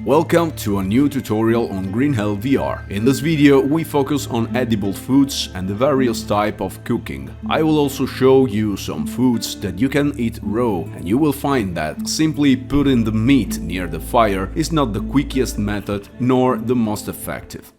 Welcome to a new tutorial on GreenHell VR. In this video we focus on edible foods and the various type of cooking. I will also show you some foods that you can eat raw, and you will find that simply putting the meat near the fire is not the quickest method nor the most effective.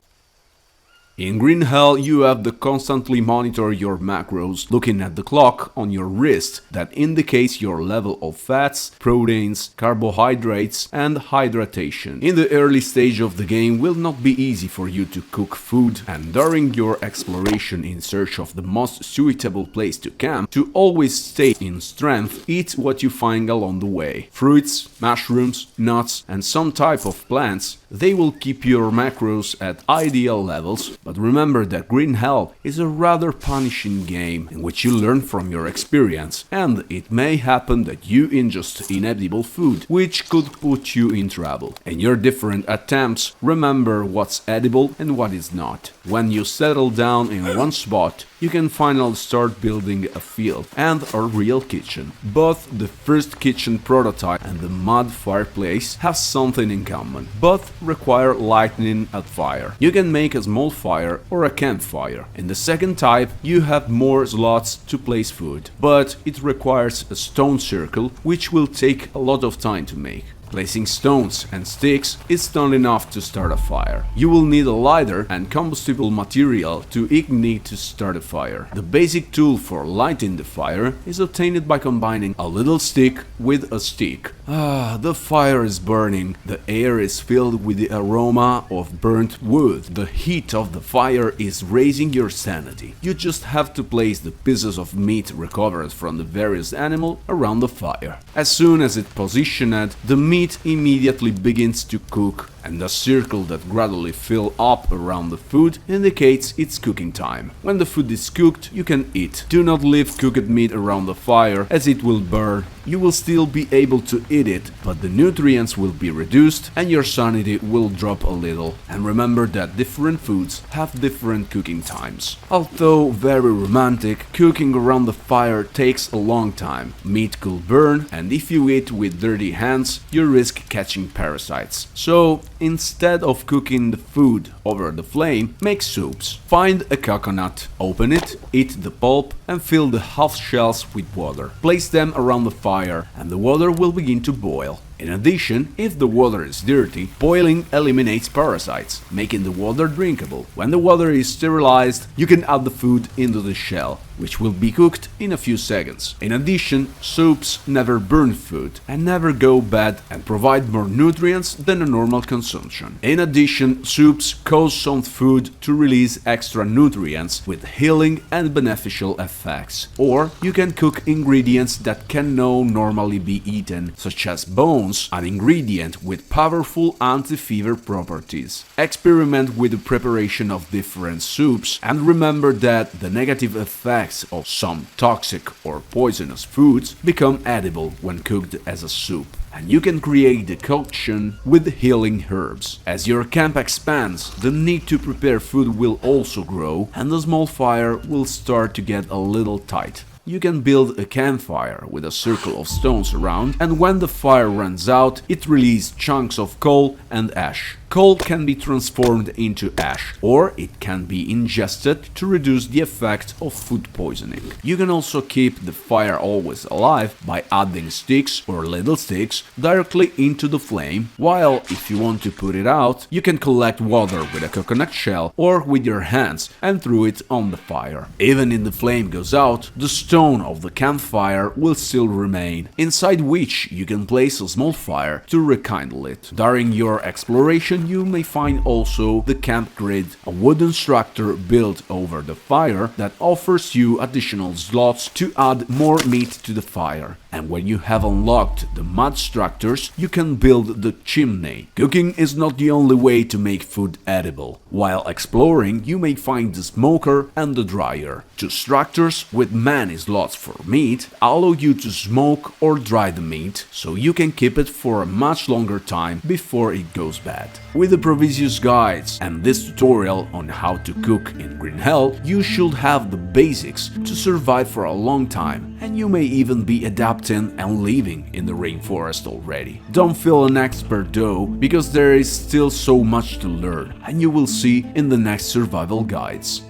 In GreenHell you have to constantly monitor your macros, looking at the clock on your wrist that indicates your level of fats, proteins, carbohydrates and hydration. In the early stage of the game will not be easy for you to cook food, and during your exploration in search of the most suitable place to camp, to always stay in strength, eat what you find along the way. Fruits, mushrooms, nuts and some type of plants. They will keep your macros at ideal levels, but remember that GreenHell is a rather punishing game in which you learn from your experience, and it may happen that you ingest inedible food, which could put you in trouble. In your different attempts, remember what's edible and what is not. When you settle down in one spot, you can finally start building a field and a real kitchen. Both the first kitchen prototype and the mud fireplace have something in common. Both require lighting a fire. You can make a small fire or a campfire. In the second type, you have more slots to place food, but it requires a stone circle, which will take a lot of time to make. Placing stones and sticks is not enough to start a fire. You will need a lighter and combustible material to ignite to start a fire. The basic tool for lighting the fire is obtained by combining a little stick with a stick. The fire is burning. The air is filled with the aroma of burnt wood. The heat of the fire is raising your sanity. You just have to place the pieces of meat recovered from the various animals around the fire. As soon as it's positioned, the meat immediately begins to cook, and the circle that gradually fills up around the food indicates it's cooking time. When the food is cooked, you can eat. Do not leave cooked meat around the fire, as it will burn. You will still be able to eat it, but the nutrients will be reduced and your sanity will drop a little. And remember that different foods have different cooking times. Although very romantic, cooking around the fire takes a long time. Meat could burn, and if you eat with dirty hands, you risk catching parasites. So, instead of cooking the food over the flame, make soups. Find a coconut, open it, eat the pulp and fill the half shells with water. Place them around the fire and the water will begin to boil. In addition, if the water is dirty, boiling eliminates parasites, making the water drinkable. When the water is sterilized, you can add the food into the shell, which will be cooked in a few seconds. In addition, soups never burn food and never go bad and provide more nutrients than a normal consumption. In addition, soups cause some food to release extra nutrients with healing and beneficial effects. Or you can cook ingredients that can now normally be eaten, such as bones, an ingredient with powerful anti-fever properties. Experiment with the preparation of different soups and remember that the negative effects of some toxic or poisonous foods become edible when cooked as a soup. And you can create the decoction with healing herbs. As your camp expands, the need to prepare food will also grow and the small fire will start to get a little tight. You can build a campfire with a circle of stones around, and when the fire runs out, it releases chunks of coal and ash. Coal can be transformed into ash, or it can be ingested to reduce the effect of food poisoning. You can also keep the fire always alive by adding sticks or little sticks directly into the flame, while if you want to put it out, you can collect water with a coconut shell or with your hands and throw it on the fire. Even if the flame goes out, the stone of the campfire will still remain, inside which you can place a small fire to rekindle it. During your exploration, you may find also the camp grid, a wooden structure built over the fire that offers you additional slots to add more meat to the fire. And when you have unlocked the mud structures, you can build the chimney. Cooking is not the only way to make food edible. While exploring, you may find the smoker and the dryer. Two structures with many slots for meat allow you to smoke or dry the meat, so you can keep it for a much longer time before it goes bad. With the previous guides and this tutorial on how to cook in green hell, you should have the basics to survive for a long time, and you may even be adapting and living in the rainforest already. Don't feel an expert though, because there is still so much to learn, and you will see in the next survival guides.